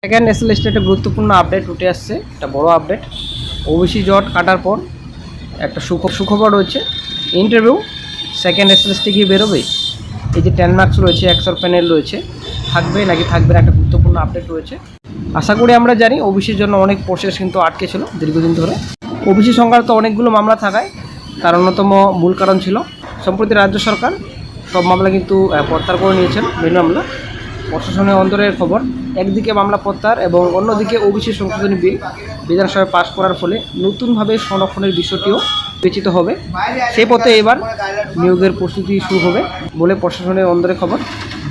Second SLST একটা গুরুত্বপূর্ণ update উঠে আসছে, একটা বড় আপডেট। ওবিসি জট কাটার পর একটা সুখবর রয়েছে। ইন্টারভিউ সেকেন্ড এসএলএসটি কি বেরোবে? এই যে 10 মার্কস রয়েছে, 100 প্যানেল রয়েছে, থাকবে নাকি থাকবে না, একটা গুরুত্বপূর্ণ আপডেট রয়েছে। আশা করি আমরা জানি ওবিসির জন্য অনেক প্রসেস কিন্তু আটকে ছিল দীর্ঘদিন ধরে। ওবিসি সংক্রান্ত অনেকগুলো মামলা থাকায় তার অন্যতম মূল কারণ ছিল সম্প্রতি রাজ্য সরকার সব মামলা কিন্তু প্রত্যাহার করে নিয়েছেন। মেন মামলা প্রশাসনের অন্তরের খবর, একদিকে মামলা প্রত্যাহার এবং অন্যদিকে ওবিসি সংশোধনী বিল বিধানসভায় পাশ করার ফলে নতুনভাবে সংরক্ষণের বিষয়টিও বিবেচিত হবে। সেই পথে এবার নিয়োগের প্রস্তুতি শুরু হবে বলে প্রশাসনের অন্তরের খবর।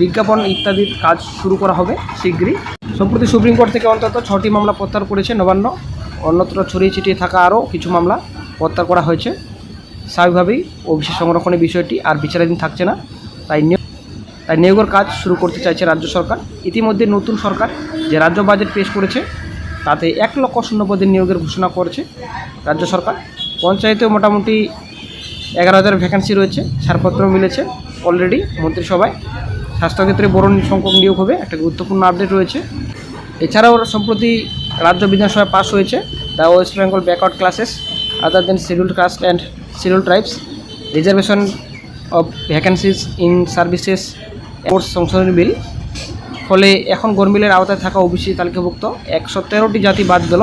বিজ্ঞাপন ইত্যাদির কাজ শুরু করা হবে শীঘ্রই। সম্প্রতি সুপ্রিম কোর্ট থেকে অন্তত 6টি মামলা প্রত্যাহার করেছে নবান্ন। অন্যত্র ছড়িয়ে ছিটিয়ে থাকা আরও কিছু মামলা প্রত্যাহার করা হয়েছে। স্বাভাবিকভাবেই ওবিসি সংরক্ষণের বিষয়টি আর বিচারাধীন থাকছে না, তাই নিয়োগের কাজ শুরু করতে চাইছে রাজ্য সরকার। ইতিমধ্যে নতুন সরকার যে রাজ্য বাজেট পেশ করেছে তাতে 1 লক্ষ শূন্য পদের নিয়োগের ঘোষণা করেছে রাজ্য সরকার। পঞ্চায়েতেও মোটামুটি 11,000 ভ্যাকেন্সি রয়েছে, ছাড়পত্র মিলেছে অলরেডি মন্ত্রিসভায়। স্বাস্থ্যক্ষেত্রে বড় সংখ্যক নিয়োগ হবে, একটা গুরুত্বপূর্ণ আপডেট রয়েছে। এছাড়াও সম্প্রতি রাজ্য বিধানসভায় পাশ হয়েছে the West Bengal backward classes other than scheduled caste and scheduled tribes reservation of vacancies in services course সংশোধনী বিল। ফলে এখন গরমিলের আওতায় থাকা ওবিসি তালিকাভুক্ত 113টি জাতি বাদ গেল,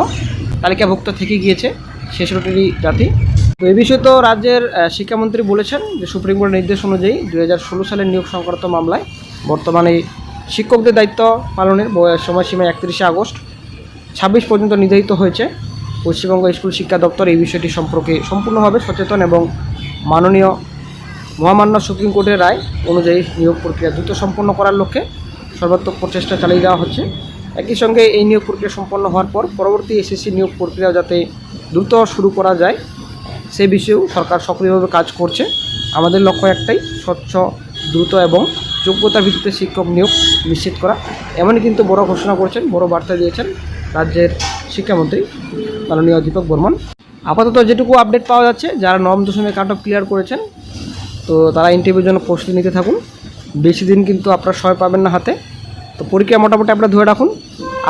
তালিকাভুক্ত থেকে গিয়েছে 66টি জাতি। তো এই বিষয়ে তো রাজ্যের শিক্ষামন্ত্রী বলেছেন যে সুপ্রিম কোর্টের নির্দেশ অনুযায়ী 2016 সালের নিয়োগ সংক্রান্ত মামলায় বর্তমানে শিক্ষকদের দায়িত্ব পালনের সময়সীমা 31শে আগস্ট 26 পর্যন্ত নির্ধারিত হয়েছে। পশ্চিমবঙ্গ স্কুল শিক্ষা দপ্তর এই বিষয়টি সম্পর্কে সম্পূর্ণভাবে সচেতন এবং মাননীয় মহামান্য সুপ্রিম কোর্টের রায় অনুযায়ী নিয়োগ প্রক্রিয়া দ্রুত সম্পন্ন করার লক্ষ্যে সর্বাত্মক প্রচেষ্টা চালিয়ে যাওয়া হচ্ছে। একই সঙ্গে এই নিয়োগ প্রক্রিয়া সম্পন্ন হওয়ার পর পরবর্তী এসএসসি নিয়োগ প্রক্রিয়া যাতে দ্রুত শুরু করা যায় সে বিষয়েও সরকার সক্রিয়ভাবে কাজ করছে। আমাদের লক্ষ্য একটাই, স্বচ্ছ, দ্রুত এবং যোগ্যতার ভিত্তিতে শিক্ষক নিয়োগ নিশ্চিত করা। এমনই কিন্তু বড় ঘোষণা করেছেন, বড় বার্তা দিয়েছেন রাজ্যের শিক্ষামন্ত্রী মাননীয় দীপক বর্মন। আপাতত যেটুকু আপডেট পাওয়া যাচ্ছে, যারা 9ম দশমিক কাট অফ ক্লিয়ার করেছেন তো তারা ইন্টারভিউর জন্য প্রস্তুতি নিতে থাকুন। বেশি দিন কিন্তু আপনারা সময় পাবেন না হাতে। তো পরীক্ষা মোটামুটি আপনারা ধরে রাখুন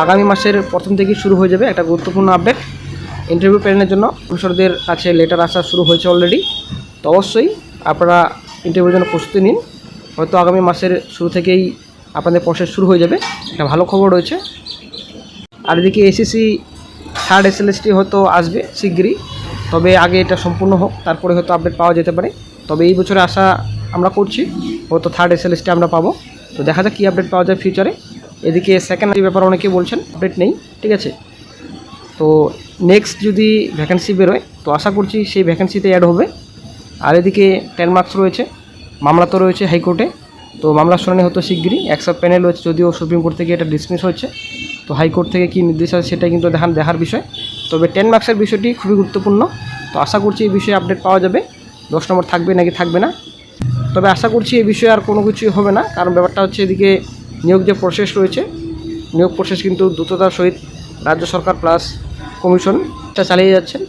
আগামী মাসের প্রথম থেকেই শুরু হয়ে যাবে। একটা গুরুত্বপূর্ণ আপডেট, ইন্টারভিউ প্যানেলের জন্য প্রফেসরদের কাছে লেটার আসা শুরু হয়েছে অলরেডি। তো অবশ্যই আপনারা ইন্টারভিউর জন্য প্রস্তুতি নিন। হয়তো আগামী মাসের শুরু থেকেই আপনাদের প্রসেস শুরু হয়ে যাবে, একটা ভালো খবর রয়েছে। আর এদিকে এসএসসি থার্ড এসএলএসটি হয়তো আসবে শীঘ্রই, তবে আগে এটা সম্পূর্ণ হোক, তারপরে হয়তো আপডেট পাওয়া যেতে পারে। তবে এই বছরে আশা আমরা করছি হয়তো থার্ড এসএলএসটি আমরা পাবো। তো দেখা যাক কী আপডেট পাওয়া যায় ফিউচারে। এদিকে সেকেন্ড ব্যাপারে অনেকে বলছেন আপডেট নেই, ঠিক আছে। তো নেক্সট যদি ভ্যাকেন্সি বেরোয় তো আশা করছি সেই ভ্যাকেন্সিতে অ্যাড হবে। আর এদিকে 10 মার্কস রয়েছে, মামলা তো রয়েছে হাইকোর্টে। তো মামলার শুনানি হতো শীঘ্রই। 100 প্যানেল রয়েছে, যদিও সুপ্রিম কোর্ট থেকে এটা ডিসমিস হচ্ছে। তো হাইকোর্ট থেকে কী নির্দেশ আছে সেটা কিন্তু দেখার বিষয়। তবে 10 মার্কসের বিষয়টি খুবই গুরুত্বপূর্ণ। তো আশা করছি এই বিষয়ে আপডেট পাওয়া যাবে, 10 নম্বর থাকবে নাকি থাকবে না। তবে আশা করছি এই বিষয়ে আর কোনো কিছুই হবে না, কারণ ব্যাপারটা হচ্ছে এদিকে নিয়োগ যে প্রসেস রয়েছে, নিয়োগ প্রসেস কিন্তু দ্রুততার সহিত রাজ্য সরকার প্লাস কমিশনটা চালিয়ে যাচ্ছেন।